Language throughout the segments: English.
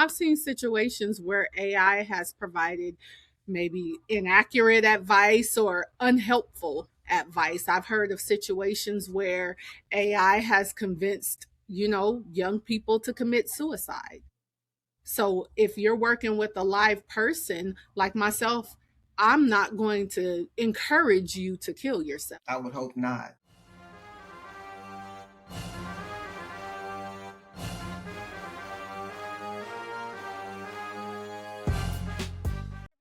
I've seen situations where AI has provided maybe inaccurate advice or unhelpful advice. I've heard of situations where AI has convinced, young people to commit suicide. So if you're working with a live person like myself, I'm not going to encourage you to kill yourself. I would hope not.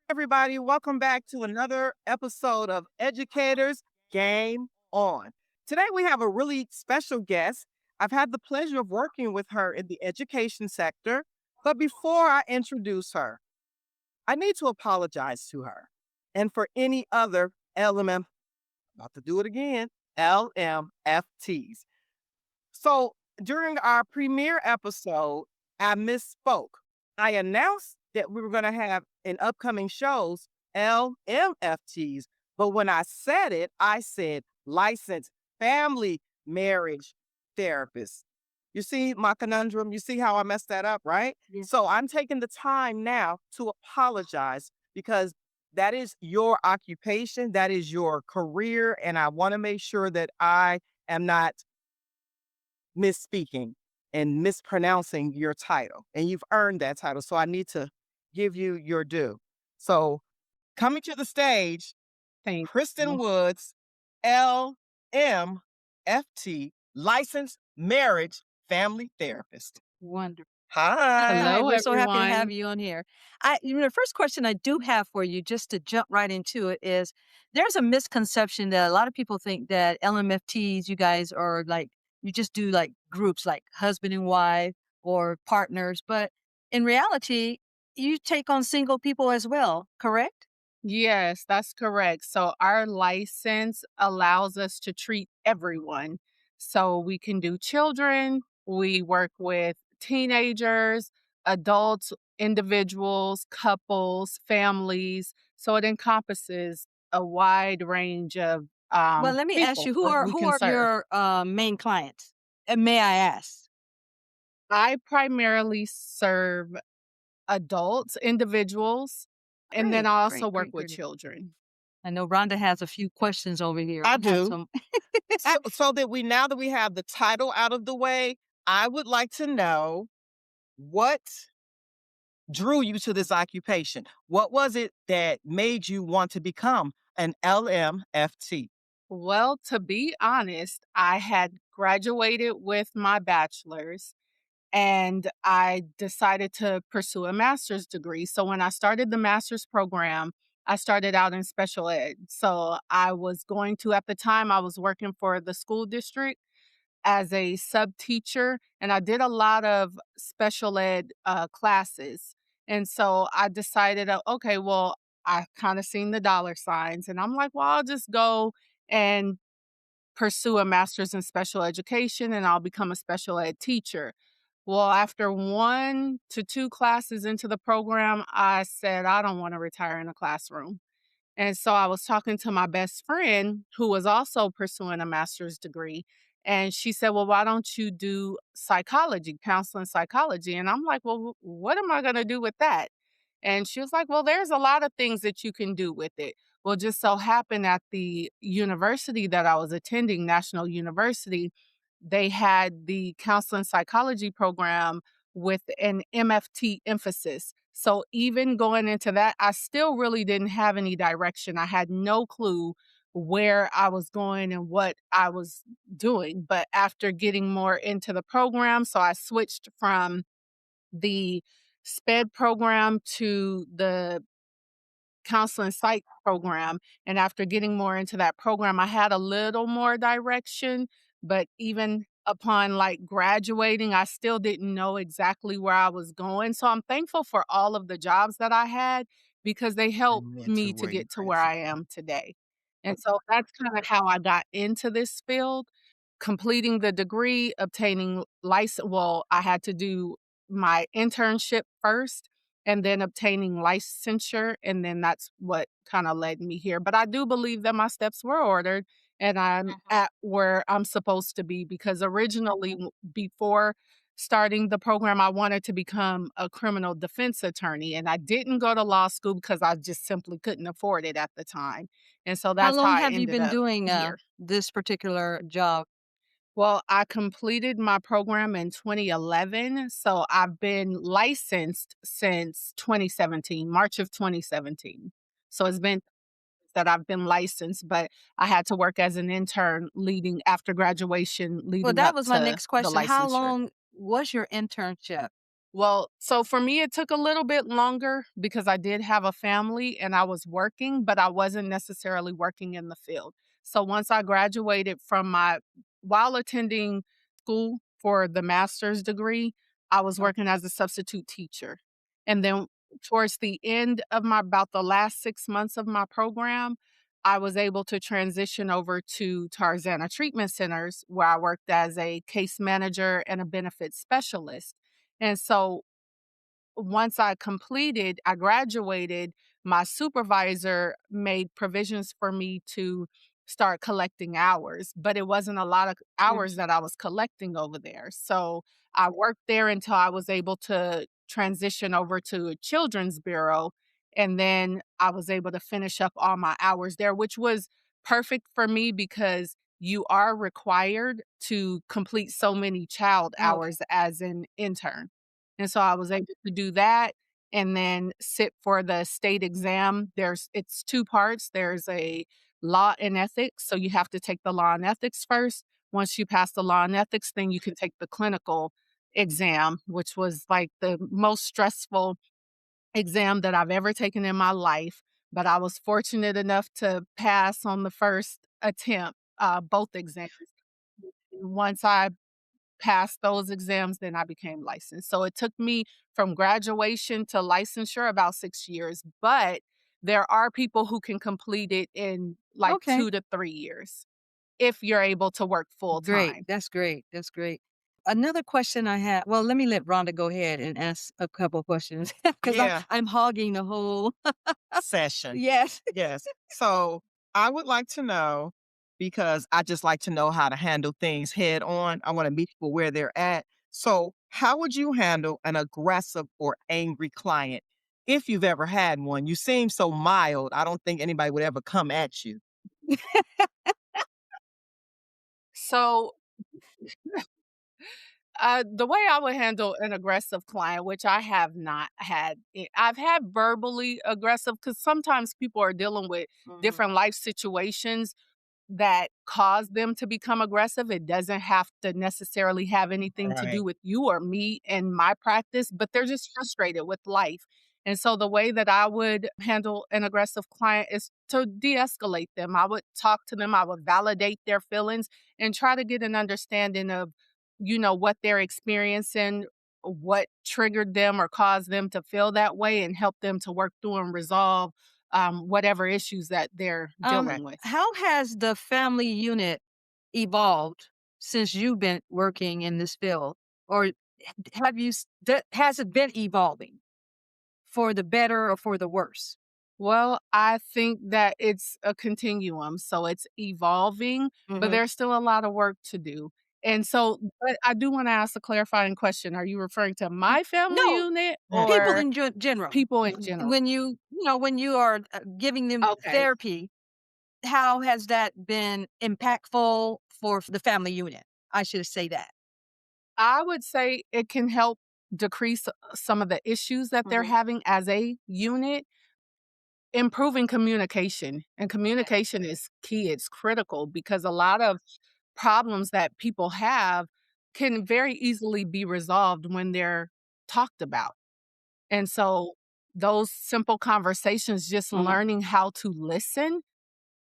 Everybody, welcome back to another episode of Educators Game On. Today we have a really special guest. I've had the pleasure of working with her in the education sector, but before I introduce her, I need to apologize to her and for any other about to do it again, LMFTs. So during our premiere episode, I misspoke. I announced that we were going to have in upcoming shows LMFTs, but when I said it, I said licensed family marriage therapist. You see my conundrum? You see how I messed that up, right? Yes. So I'm taking the time now to apologize because that is your occupation, that is your career, and I want to make sure that I am not misspeaking and mispronouncing your title. And you've earned that title. So I need to give you your due. So coming to the stage, Thank Kristen you. Woods, LMFT, licensed marriage family therapist. Wonderful. Hi. Hello, We're so happy to everyone. have you on here. The first question I do have for you, just to jump right into it, is there's a misconception that a lot of people think that LMFTs, you guys are like, you just do like groups like husband and wife or partners. But in reality, you take on single people as well, correct? Yes, that's correct. So our license allows us to treat everyone. So we can do children, we work with teenagers, adults, individuals, couples, families. So it encompasses a wide range of Well, let me ask people you, that we who can are serve. your main clients? And may I ask? I primarily serve adults, individuals, and then Great, I also great, work great, with great. children. I know Rhonda has a few questions over here. I Have do. some- So that now that we have the title out of the way, I would like to know what drew you to this occupation? What was it that made you want to become an LMFT? Well, to be honest, I had graduated with my bachelor's and I decided to pursue a master's degree. So when I started the master's program, I started out in special ed. So I was going to, at the time, I was working for the school district as a sub teacher, and I did a lot of special ed classes. And so I decided, okay, well, I kind of seen the dollar signs, and I'm like, well, I'll just go and pursue a master's in special education and I'll become a special ed teacher. Well, after 1 to 2 classes into the program, I said, I don't want to retire in a classroom. And so I was talking to my best friend who was also pursuing a master's degree. And she said, well, why don't you do psychology, counseling psychology? And I'm like, well, what am I going to do with that? And she was like, well, there's a lot of things that you can do with it. Well, just so happened at the university that I was attending, National University, they had the counseling psychology program with an MFT emphasis. So even going into that, I still really didn't have any direction. I had no clue where I was going and what I was doing. But after getting more into the program, so I switched from the SPED program to the counseling psych program. And after getting more into that program, I had a little more direction. But even upon like graduating, I still didn't know exactly where I was going. So I'm thankful for all of the jobs that I had because they helped me to get to where I am today. And so that's kind of how I got into this field, completing the degree, obtaining license. Well, I had to do my internship first and then obtaining licensure. And then that's what kind of led me here. But I do believe that my steps were ordered and I'm at where I'm supposed to be because originally, before starting the program, I wanted to become a criminal defense attorney, and I didn't go to law school because I just simply couldn't afford it at the time. And so How that's how long I have you ended been up doing here. this particular job? Well, I completed my program in 2011, so I've been licensed since 2017, March of 2017. So it's been that I've been licensed, but I had to work as an intern leading after graduation, Well, leading that up was my to next the question. How licensure. long was your internship? Well, so for me, it took a little bit longer because I did have a family and I was working, but I wasn't necessarily working in the field. So once I graduated from while attending school for the master's degree, I was Oh, working as a substitute teacher. And then towards the end of about the last 6 months of my program, I was able to transition over to Tarzana Treatment Centers, where I worked as a case manager and a benefits specialist. And so once I graduated, my supervisor made provisions for me to start collecting hours, but it wasn't a lot of hours mhm. that I was collecting over there. So I worked there until I was able to transition over to a children's bureau. And then I was able to finish up all my hours there, which was perfect for me because you are required to complete so many child Okay. hours as an intern. And so I was able to do that and then sit for the state exam. It's 2 parts. There's a law and ethics, so you have to take the law and ethics first. Once you pass the law and ethics, then you can take the clinical exam, which was like the most stressful exam that I've ever taken in my life. But I was fortunate enough to pass on the first attempt, both exams. Once I passed those exams, then I became licensed. So it took me from graduation to licensure about 6 years, but there are people who can complete it in like Okay. 2 to 3 years if you're able to work full Great. time. That's great. That's great. Another question I had. Well, let me let Rhonda go ahead and ask a couple questions because Yeah. I'm hogging the whole. Session. Yes. Yes. So I would like to know, because I just like to know how to handle things head on. I want to meet people where they're at. So, how would you handle an aggressive or angry client if you've ever had one? You seem so mild. I don't think anybody would ever come at you. So the way I would handle an aggressive client, which I have not had, I've had verbally aggressive because sometimes people are dealing with Mhm. different life situations that cause them to become aggressive. It doesn't have to necessarily have anything to do Right. with you or me in my practice, but they're just frustrated with life. And so the way that I would handle an aggressive client is to de escalate them. I would talk to them, I would validate their feelings and try to get an understanding of, what they're experiencing, what triggered them or caused them to feel that way, and help them to work through and resolve whatever issues that they're Okay. dealing with. How has the family unit evolved since you've been working in this field, or has it been evolving for the better or for the worse? Well, I think that it's a continuum. So it's evolving, but Hmm. there's still a lot of work to do. And so, but I do want to ask a clarifying question. Are you referring to my family No, unit Yeah. people or in general. people in general? When when you are giving them Okay. therapy, how has that been impactful for the family unit? I should say that. I would say it can help decrease some of the issues that they're Mhm. having as a unit. Improving communication, and Yeah. communication is key, it's critical because a lot of problems that people have can very easily be resolved when they're talked about, and so those simple conversations, just Mhm. learning how to listen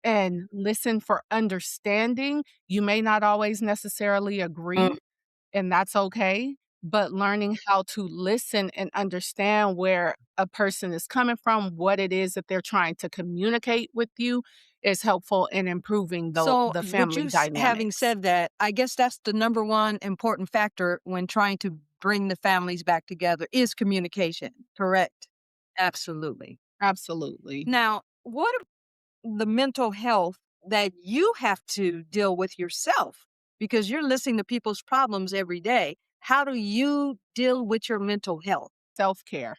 and listen for understanding. You may not always necessarily Mm. agree, and that's okay. But learning how to listen and understand where a person is coming from, what it is that they're trying to communicate with you is helpful in improving So, the would family having dynamics. said that, I guess that's the number one important factor when trying to bring the families back together is communication, correct? Absolutely. Absolutely. Now, what the mental health that you have to deal with yourself because you're listening to people's problems every day. how do you deal with your mental health? Self-care.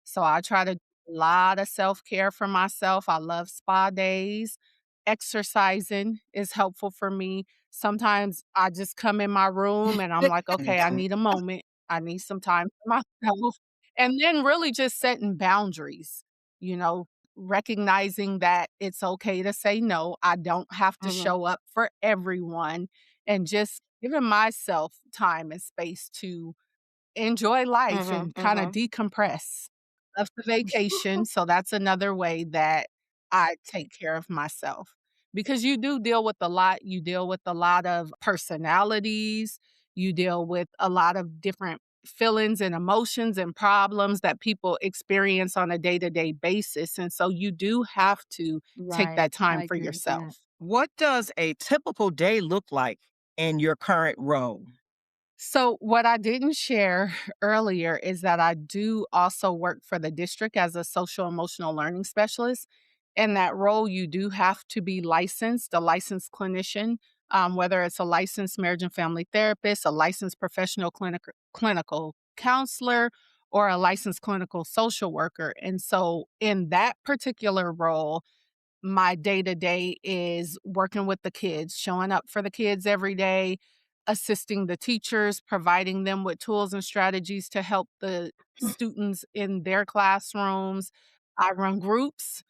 So I try to do a lot of self-care for myself. I love spa days. Exercising is helpful for me. Sometimes I just come in my room and I'm like, okay, I need a moment. I need some time for myself. And then really just setting boundaries, you know, recognizing that it's okay to say no. I don't have to Mhm, show up for everyone and just giving myself time and space to enjoy life mhm, and kinda mhm. decompress. Love to vacation, so that's another way that I take care of myself. Because you do deal with a lot, you deal with a lot of personalities, you deal with a lot of different feelings and emotions and problems that people experience on a day-to-day basis, and so you do have to take Right, that time I for agree with that. yourself. What does a typical day look like in your current role? So, what I didn't share earlier is that I do also work for the district as a social emotional learning specialist. In that role, you do have to be licensed, a licensed clinician, whether it's a licensed marriage and family therapist, a licensed professional clinical counselor, or a licensed clinical social worker. And so, in that particular role, my day to day is working with the kids, showing up for the kids every day, assisting the teachers, providing them with tools and strategies to help the students in their classrooms. I run groups.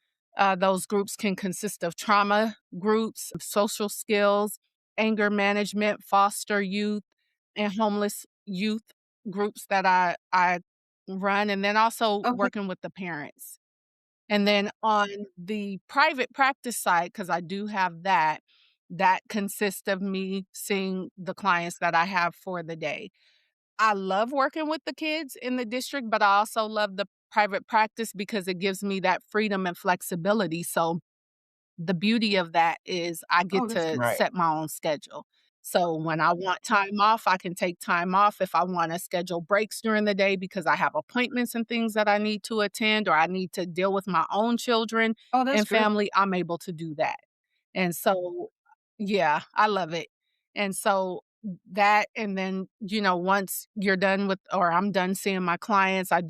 Those groups can consist of trauma groups, social skills, anger management, foster youth, and homeless youth groups that I run, and then also Okay, working with the parents. And then on the private practice side, because I do have that, that consists of me seeing the clients that I have for the day. I love working with the kids in the district, but I also love the private practice because it gives me that freedom and flexibility. So the beauty of that is I oh, get that's to good. Right. set my own schedule. So when I want time off, I can take time off. If I want to schedule breaks during the day because I have appointments and things that I need to attend or I need to deal with my own children Oh, that's and good. family, I'm able to do that. And so, yeah, I love it. And so that, and then, once you're done with, or I'm done seeing my clients, I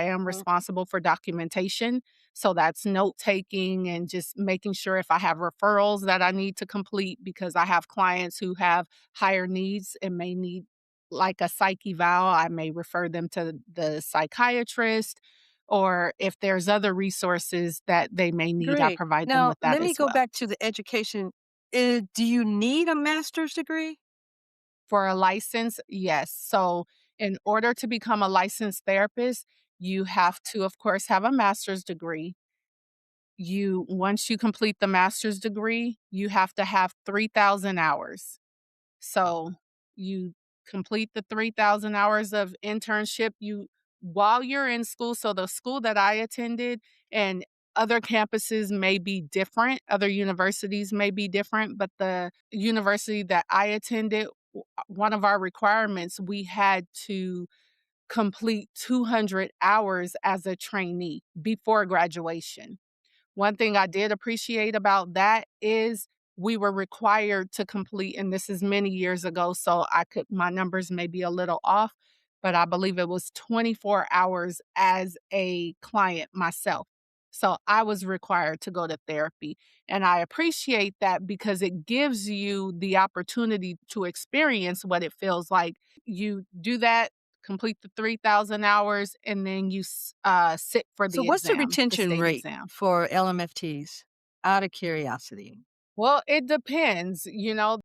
am Mhm. responsible for documentation. So that's note taking and just making sure if I have referrals that I need to complete because I have clients who have higher needs and may need like a psych eval, I may refer them to the psychiatrist. Or if there's other resources that they may need, I Great. provide them Now, with that let me as go well. back to the education. Do you need a master's degree? For a license, yes. So, in order to become a licensed therapist, you have to, of course, have a master's degree. Once you complete the master's degree, you have to have 3,000 hours. So, you complete the 3,000 hours of internship, while you're in school. So the school that I attended and other campuses may be different, other universities may be different, but the university that I attended, one of our requirements, we had to complete 200 hours as a trainee before graduation. One thing I did appreciate about that is we were required to complete, and this is many years ago, so my numbers may be a little off, but I believe it was 24 hours as a client myself. So I was required to go to therapy. And I appreciate that because it gives you the opportunity to experience what it feels like. You do that, complete the 3,000 hours, and then sit for So, the what's the exam, the retention state rate exam. for LMFTs? Out of curiosity. Well, it depends.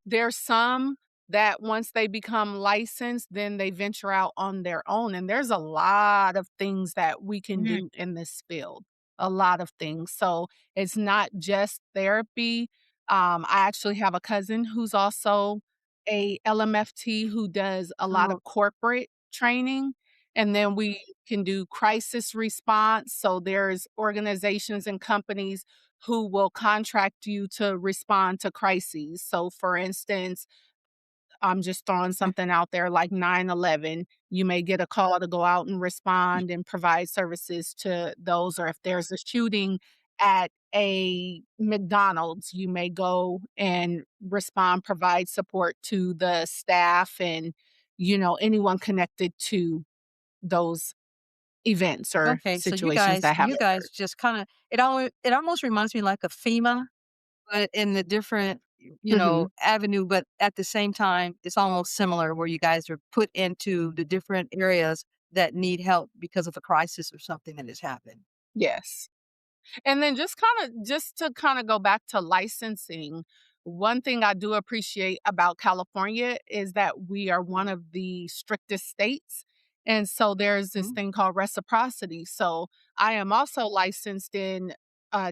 There's some that once they become licensed, then they venture out on their own. And there's a lot of things that we can Mhm. do in this field, a lot of things. So it's not just therapy. I actually have a cousin who's also a LMFT who does a lot Oh, of corporate training. And then we can do crisis response. So there's organizations and companies who will contract you to respond to crises. So, for instance, I'm just throwing something out there like 9/11. You may get a call to go out and respond and provide services to those, or if there's a shooting at a McDonald's, you may go and respond, provide support to the staff and, anyone connected to those events or Okay, so you situations guys that have you occurred. guys just kinda it almost reminds me like a FEMA, but in the different, Mhm. avenue, but at the same time, it's almost similar where you guys are put into the different areas that need help because of a crisis or something that has happened. Yes. And then just to kind of go back to licensing, one thing I do appreciate about California is that we are one of the strictest states. And so there's this Mhm. thing called reciprocity. So I am also licensed in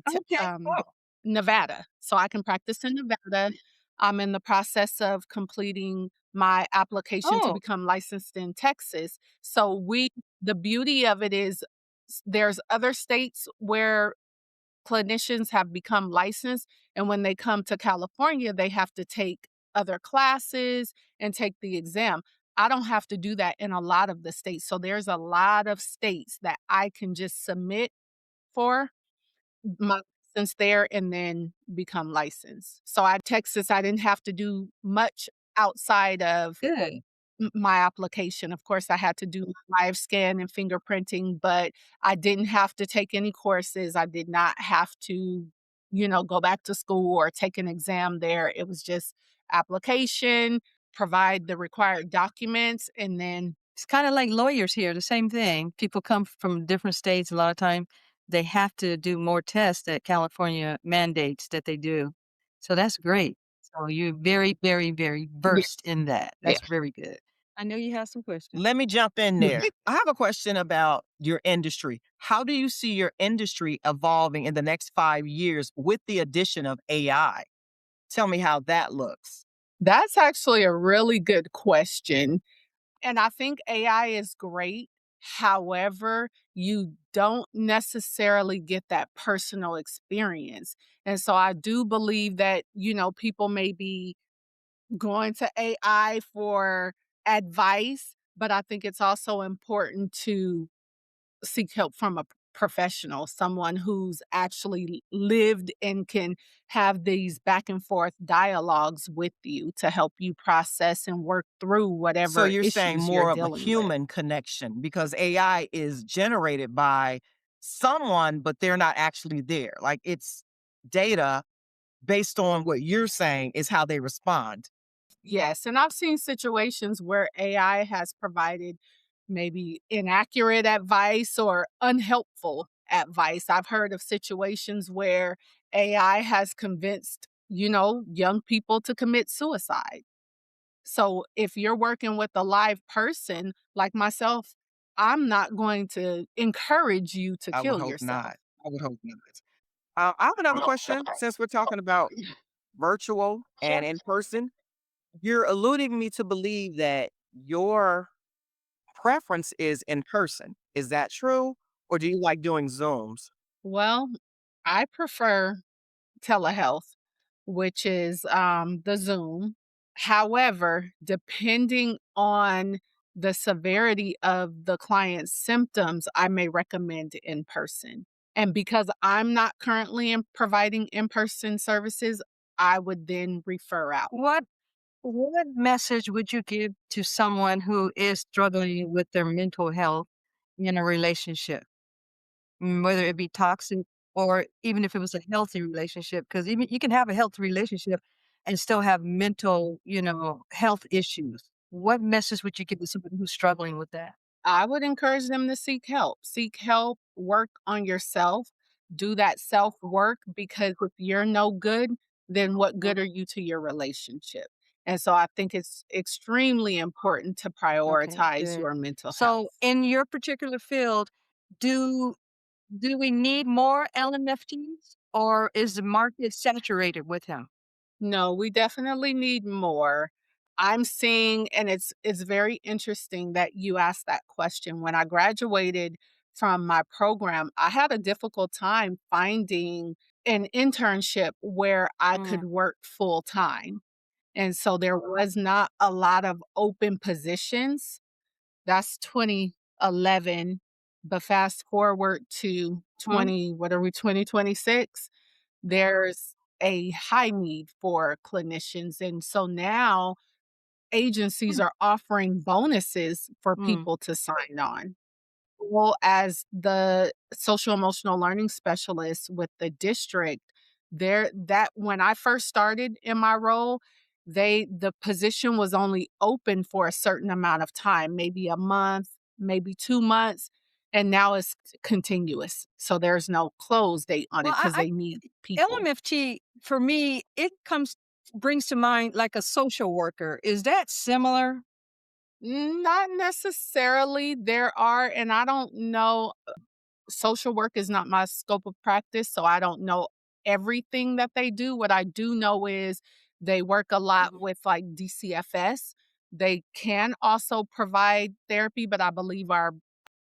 Okay, cool. Nevada. So I can practice in Nevada. I'm in the process of completing my application to Oh, become licensed in Texas. So the beauty of it is there's other states where clinicians have become licensed, and when they come to California, they have to take other classes and take the exam. I don't have to do that in a lot of the states. So there's a lot of states that I can just submit for my license there and then become licensed. So I Texas, I didn't have to do much outside of good. my application. Of course, I had to do live scan and fingerprinting, but I didn't have to take any courses. I did not have to, go back to school or take an exam there. It was just application, provide the required documents, and then It's kinda like lawyers here, the same thing. People come from different states, a lot of time, they have to do more tests that California mandates that they do. So that's great. So you're very, very, very yeah, versed in that. yeah. That's very good. I know you have some questions. Let me jump in there. I have a question about your industry. How do you see your industry evolving in the next 5 years with the addition of AI? Tell me how that looks. That's actually a really good question. And I think AI is great. However, you don't necessarily get that personal experience. And so I do believe that, people may be going to AI for advice, but I think it's also important to seek help from a professional, someone who's actually lived and can have these back and forth dialogues with you to help you process and work through So whatever you're saying issues you're more of a dealing with. human connection because AI is generated by someone, but they're not actually there. Like it's data based on what you're saying is how they respond. Yes, and I've seen situations where AI has provided maybe inaccurate advice or unhelpful advice. I've heard of situations where AI has convinced, young people to commit suicide. So if you're working with a live person like myself, I'm not going to encourage you to I would kill hope yourself. not. I would hope not. I have another question since we're talking about virtual and Sure. in person. You're alluding me to believe that your preference is in person. Is that true? Or do you like doing Zooms? Well, I prefer telehealth, which is the Zoom. However, depending on the severity of the client's symptoms, I may recommend in person. And because I'm not currently providing in person services, I would then refer out. What message would you give to someone who is struggling with their mental health in a relationship? Whether it be toxic or even if it was a healthy relationship, because even you can have a healthy relationship and still have mental, health issues. What message would you give to somebody who's struggling with that? I would encourage them to seek help. Seek help, work on yourself, do that self work because if you're no good, then what good are you to your relationship? And so I think it's extremely important to Okay, prioritize good. your mental So health. in your particular field, do do we need more LMFTs or is the market saturated with him? No, we definitely need more. I'm seeing, and it's very interesting that you asked that question. When I graduated from my program, I had a difficult time finding an internship where I Mm, could work full time. And so there was not a lot of open positions. That's 2011. But fast forward to mhm. 2026, there's a high need for clinicians. And so now agencies Mm, are offering bonuses for mm. people to sign on. Well, as the social emotional learning specialist with the district, there that when I first started in my role, the position was only open for a certain amount of time, maybe a month, maybe 2 months, and now it's continuous. So there's no close date on Well, it because they need people. LMFT for me, it comes brings to mind like a social worker. Is that similar? Not necessarily. There are, and I don't know, social work is not my scope of practice, so I don't know everything that they do. What I do know is they work a lot Mhm. with like DCFS. They can also provide therapy, but I believe our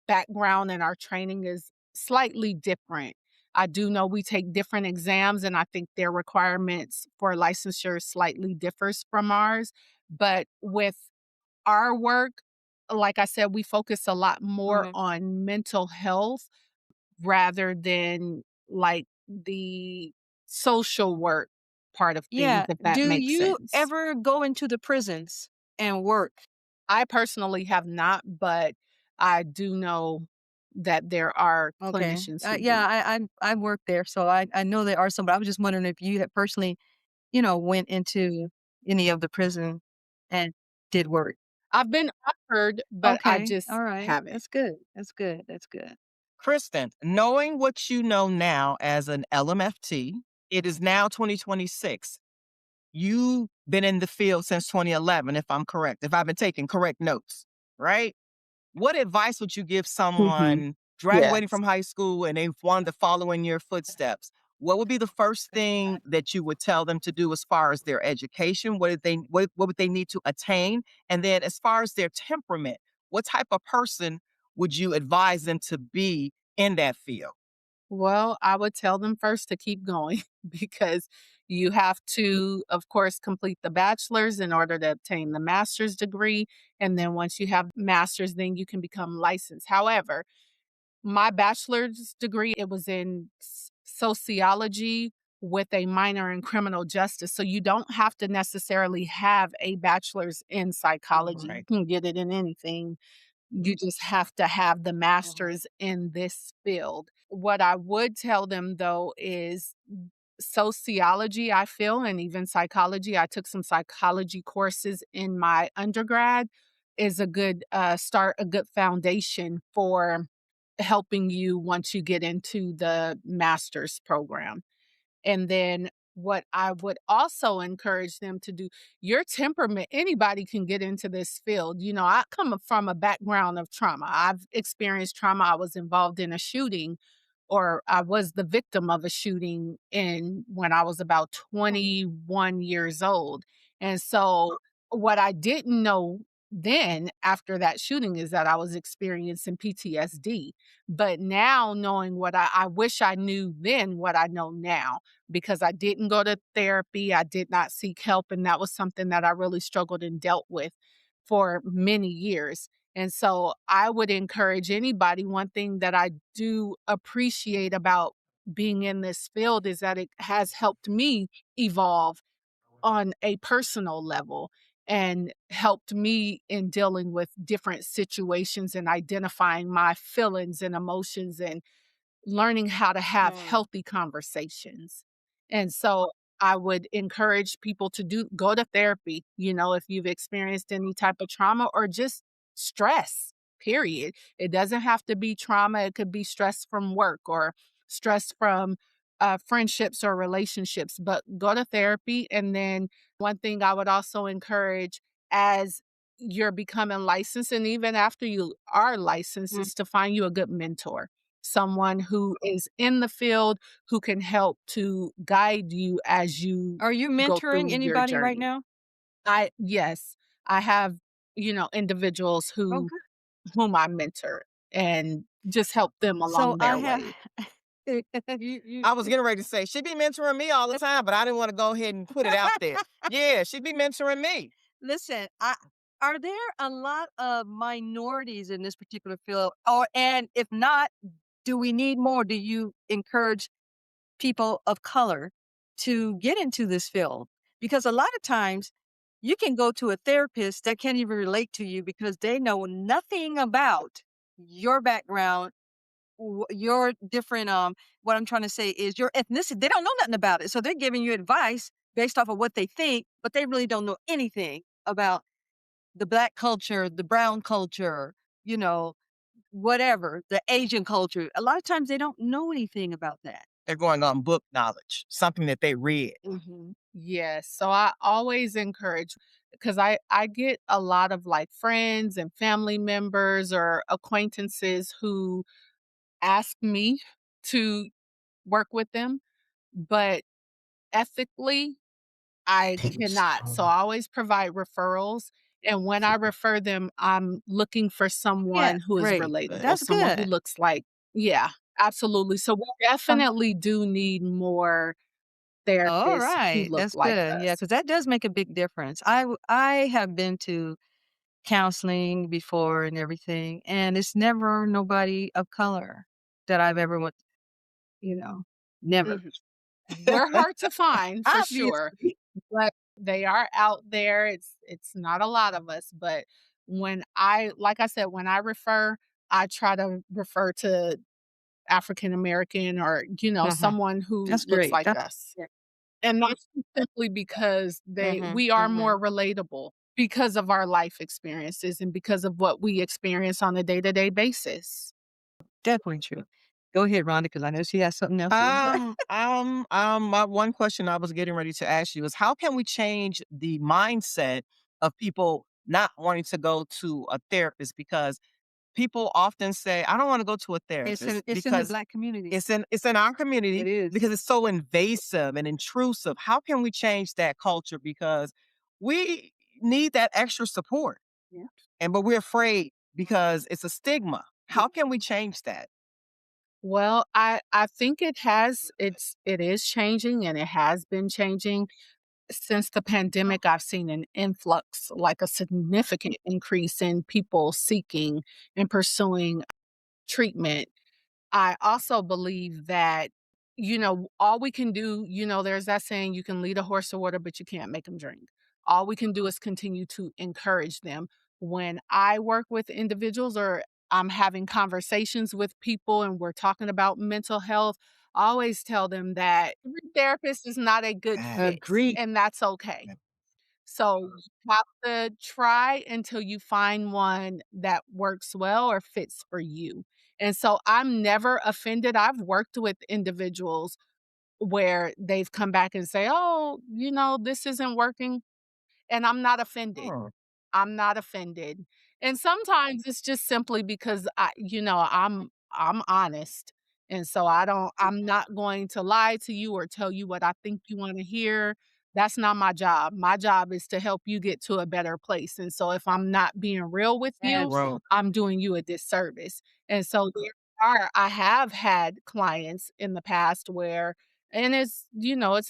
background and our training is slightly different. I do know we take different exams, and I think their requirements for licensure slightly differs from ours. But with our work, like I said, we focus a lot more Mhm. on mental health rather than like the social work part of things, Yeah. if that Do makes you sense. ever go into the prisons and work? I personally have not, but I do know that there are Okay. clinicians who Yeah, do. I work there, so I know there are some, but I was just wondering if you had personally, went into any of the prison and did work. I've been offered, but I Okay. just All right. haven't. That's good. That's good. That's good. Kristen, knowing what you know now as an LMFT, it is now 2026. You've been in the field since 2011, if I'm correct, if I've been taking correct notes, right? What advice would you give Mhm. someone graduating Yes. from high school and they wanted to follow in your footsteps? What would be the first thing that you would tell them to do as far as their education? What would they need to attain? And then as far as their temperament, what type of person would you advise them to be in that field? Well, I would tell them first to keep going because you have to, of course, complete the bachelor's in order to obtain the master's degree. And then once you have master's, then you can become licensed. However, my bachelor's degree, it was in sociology with a minor in criminal justice. So you don't have to necessarily have a bachelor's in psychology. You Right. can get it in anything. You just have to have the Mhm. master's in this field. What I would tell them though is sociology, I feel, and even psychology. I took some psychology courses in my undergrad, is a good start, a good foundation for helping you once you get into the master's program. And then what I would also encourage them to do, your temperament, anybody can get into this field. You know, I come from a background of trauma. I've experienced trauma. I was involved in a shooting, or I was the victim of a shooting in when I was about Mhm. 21 years old. And so what I didn't know then after that shooting is that I was experiencing PTSD. But now knowing what I wish I knew then what I know now, because I didn't go to therapy, I did not seek help, and that was something that I really struggled and dealt with for many years. And so I would encourage anybody, one thing that I do appreciate about being in this field is that it has helped me evolve on a personal level and helped me in dealing with different situations and identifying my feelings and emotions and learning how to have Mm. healthy conversations. And so I would encourage people to go to therapy, you know, if you've experienced any type of trauma or just stress, period. It doesn't have to be trauma, it could be stress from work or stress from friendships or relationships, but go to therapy. And then one thing I would also encourage as you're becoming licensed, and even after you are licensed, Mm. is to find you a good mentor, someone who is in the field who can help to guide you as you Are you go mentoring through your anybody right journey. now? Yes, I have, you know, individuals Oh, good. whom I mentor and just help them So along I their have way. I was getting ready to say, she be mentoring me all the time, but I didn't want to go ahead and put it out there. Yeah, she be mentoring me. listen. Are there a lot of minorities in this particular field, or and if not, do we need more? Do you encourage people of color to get into this field? Because a lot of times you can go to a therapist that can't even relate to you because they know nothing about your background, your different, what I'm trying to say is your ethnicity. They don't know nothing about it. So they're giving you advice based off of what they think, but they really don't know anything about the black culture, the brown culture, you know, whatever, the Asian culture. A lot of times they don't know anything about that. They're going on book knowledge, something that they read. Yes, so I always encourage because I get a lot of like friends and family members or acquaintances who ask me to work with them, but ethically I cannot. So I always provide referrals. And when I refer them, I'm looking for Yeah, someone who is great. relatable, That's someone who good. looks like, yeah, absolutely. So we definitely do need more All therapists who right, look that's like good. Yeah, us. because that does make a big difference. I have been to counseling before and everything, and it's never nobody of color that I've ever went, you know, never. Mhm. We're hard to find for sure, Obviously. but they are out there. It's not a lot of us, but when I like I said, when I refer, I try to refer to African American or, Uh-huh. someone who That's looks great. like That's us. And that's simply because mhm, we are mhm. more relatable because of our life experiences and because of what we experience on a day-to-day basis. Definitely true. Go ahead, Rhonda, because I know she has something else she wants to say. My one question I was getting ready to ask you is how can we change the mindset of people not wanting to go to a therapist? Because people often say, I don't want to go to a therapist It's in the because Black community. it's in our It community is. because it's so invasive and intrusive. How can we change that culture? Because we need that extra support. Yeah. But we're afraid because it's a stigma. How can we change that? Well, I think it is changing and it has been changing. Since the pandemic, I've seen an influx, like a significant increase in people seeking and pursuing treatment. I also believe that, all we can do, there's that saying, you can lead a horse to water, but you can't make them drink. All we can do is continue to encourage them. When I work with individuals or I'm having conversations with people and we're talking about mental health, I always tell them that every therapist is not a good fit, Agree. and that's okay. So you have to try until you find one that works well or fits for you. And so I'm never offended. I've worked with individuals where they've come back and say, "Oh, this isn't working." And I'm not offended. Hmm. I'm not offended. And sometimes it's just simply because I'm honest. And so I'm not going to lie to you or tell you what I think you want to hear. That's not my job. My job is to help you get to a better place. And so if I'm not being real with you, Well, I'm doing you a disservice. And so I have had clients in the past where and it's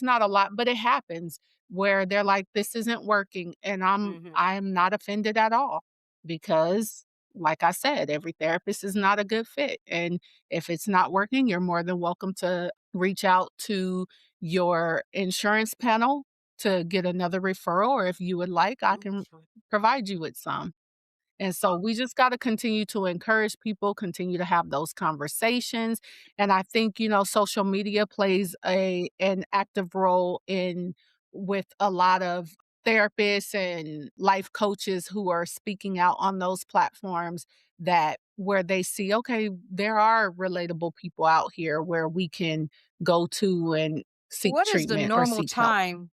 not a lot, but it happens where they're like, "This isn't working," and Mhm. I'm not offended at all because, like I said, every therapist is not a good fit, and if it's not working, you're more than welcome to reach out to your insurance panel to get another referral, or if you would like, I can provide you with some. And so we just got to continue to encourage people, continue to have those conversations. And I think, social media plays an active role in with a lot of therapists and life coaches who are speaking out on those platforms that where they see, okay, there are relatable people out here where we can go to and seek What is the treatment or normal seek help. time?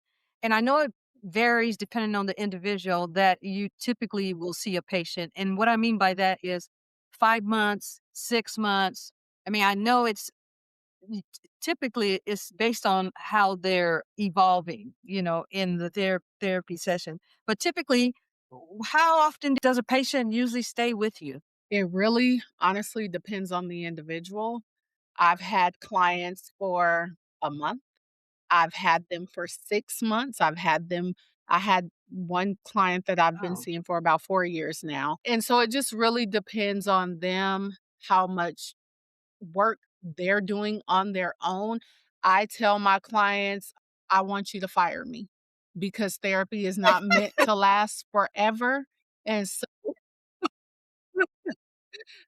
And I know it varies depending on the individual that you typically will see a patient. And what I mean by that is 5 months, 6 months. I mean, I know typically it's based on how they're evolving, in the therapy session. But typically, how often does a patient usually stay with you? It really honestly depends on the individual. I've had clients for a month. I've had them for 6 months. I had one client that I've been Oh. seeing for about 4 years now. And so it just really depends on them, how much work they're doing on their own. I tell my clients, "I want you to fire me." because therapy is not meant to last forever. And so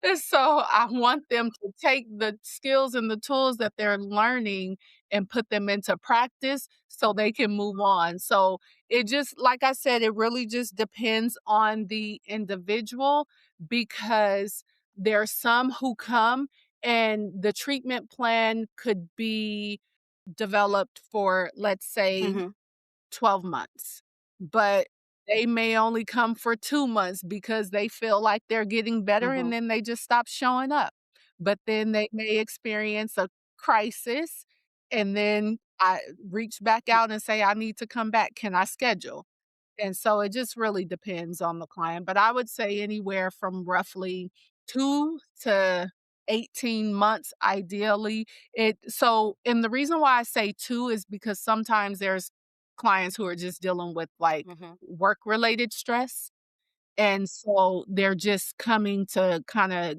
and so I want them to take the skills and the tools that they're learning and put them into practice so they can move on. So it just, like I said, it really just depends on the individual because there are some who come and the treatment plan could be developed for, let's say, Mhm. 12 months, but they may only come for 2 months because they feel like they're getting better and Mhm. then they just stop showing up. But then they may experience a crisis and then I reach back out and say, "I need to come back. Can I schedule?" And so it just really depends on the client, but I would say anywhere from roughly 2 to 18 months ideally. And the reason why I say 2 is because sometimes there's clients who are just dealing with, like, Mhm. work-related stress, and so they're just coming to kinda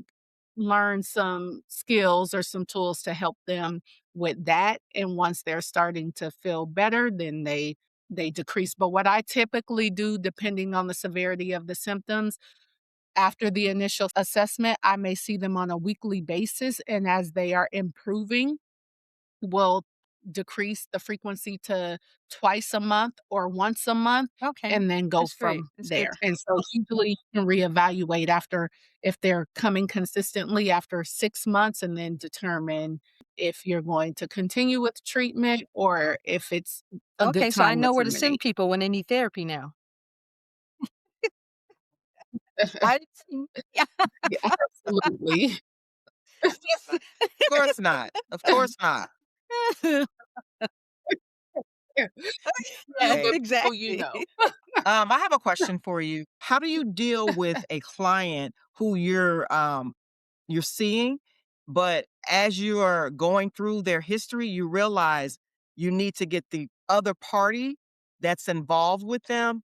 learn some skills or some tools to help them with that, and once they're starting to feel better, then they decrease. But what I typically do, depending on the severity of the symptoms, after the initial assessment, I may see them on a weekly basis, and as they are improving, will decrease the frequency to twice a month or once a month Okay. and then go That's great. from That's good. there. And so usually you can reevaluate after if they're coming consistently after 6 months and then determine if you're going to continue with treatment or if it's a good Okay, so I time to know where to send terminate. people when they need therapy now. I yeah. Yeah, absolutely. Of course not. Of course not. You Yes, Okay. the people you exactly. know. I have a question for you. How do you deal with a client who you're seeing, but as you are going through their history, you realize you need to get the other party that's involved with them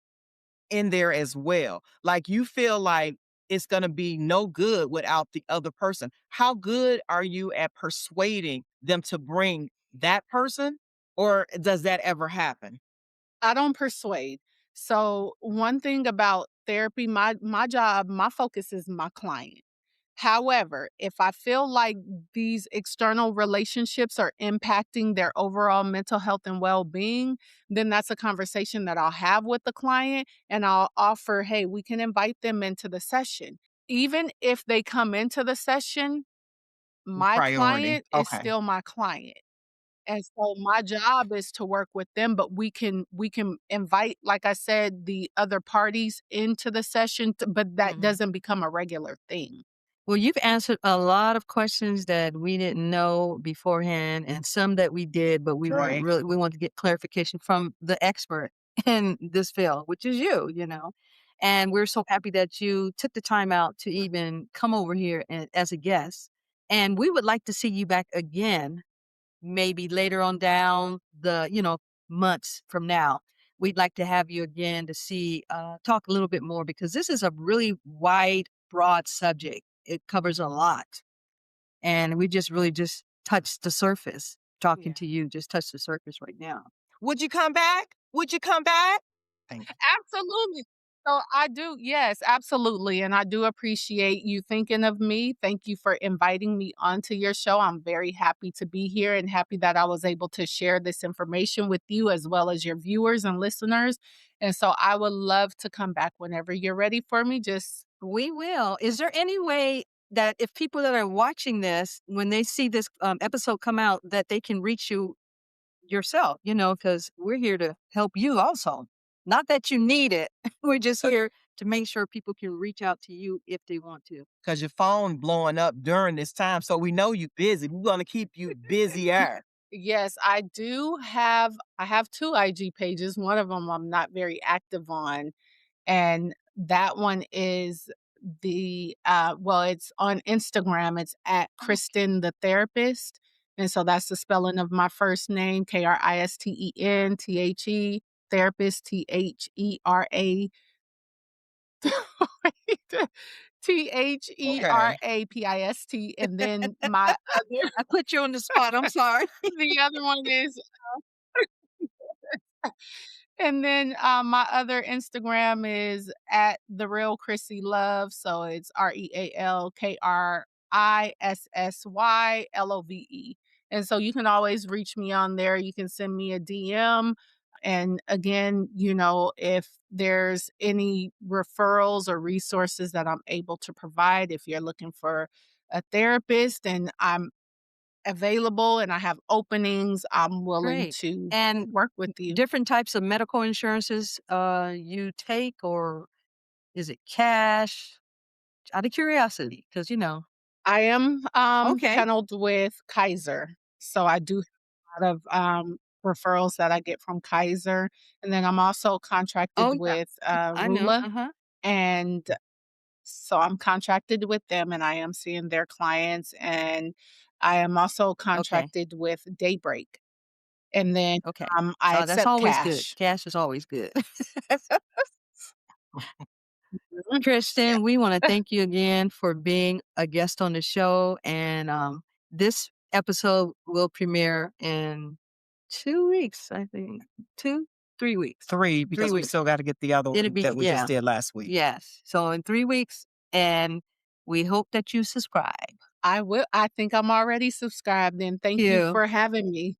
in there as well. Like you feel like it's going to be no good without the other person. How good are you at persuading them to bring that person? Or does that ever happen? I don't persuade. So one thing about therapy, my job, my focus is my client. However, if I feel like these external relationships are impacting their overall mental health and well-being, then that's a conversation that I'll have with the client and I'll offer, "Hey, we can invite them into the session." Even if they come into the session, my Priority. client is Okay. still my client. And so my job is to work with them, but we can invite, like I said, the other parties into the session, but that Mhm. doesn't become a regular thing. Well, you've answered a lot of questions that we didn't know beforehand and some that we did, but Right. we wanted to get clarification from the expert in this field, which is you. And we're so happy that you took the time out to even come over here as a guest. And we would like to see you back again maybe later on down the months from now. We'd like to have you again to talk a little bit more because this is a really wide, broad subject. It covers a lot. And we just really just touched the surface talking Yeah. to you, just touched the surface right now. Would you come back? Would you come back? Thank you. Absolutely. So I do, yes, absolutely. And I do appreciate you thinking of me. Thank you for inviting me onto your show. I'm very happy to be here and happy that I was able to share this information with you as well as your viewers and listeners. And so I would love to come back whenever you're ready for me. Just We will. Is there any way that if people that are watching this, when they see this episode come out, that they can reach you yourself, because we're here to help you also. Not that you need it. We're just here to make sure people can reach out to you if they want to. Because your phone blowing up during this time. So we know you busy. We're going to keep you busier. yes, I have 2 IG pages. One of them I'm not very active on. And that one is it's on Instagram, it's at Okay. Kristen the Therapist, and so that's the spelling of my first name, KRISTENTHE, therapist, Okay. THERAPIST, and then my other I put you on the spot. I'm sorry. the other one is And then my other Instagram is at the real Chrissy Love. So it's RealKrissylove. And so you can always reach me on there. You can send me a DM. And again, if there's any referrals or resources that I'm able to provide, if you're looking for a therapist and I'm available and I have openings, I'm willing Great. to And work with you. different types of medical insurances you take, or is it cash? Out of curiosity, because I am Okay. paneled with Kaiser. So I do have a lot of referrals that I get from Kaiser. And then I'm also contracted Oh, yeah. with I know. Rula. Uh-huh. And so I'm contracted with them and I am seeing their clients. And I am also Okay. contracted with Daybreak. And then Okay. I That's accept always good. cash. Cash is always good. Mhm. Yeah. Kristen, we want to thank you again for being a guest on the show. And this episode will premiere in 2 weeks, I think. 3 weeks. 3, Three because we weeks. still gotta get the other It'll one be, that we just yeah. did last week. Yes. So in 3 weeks, and we hope that you subscribe. I will. I think I'm already subscribed. And Thank thank you you. for having me.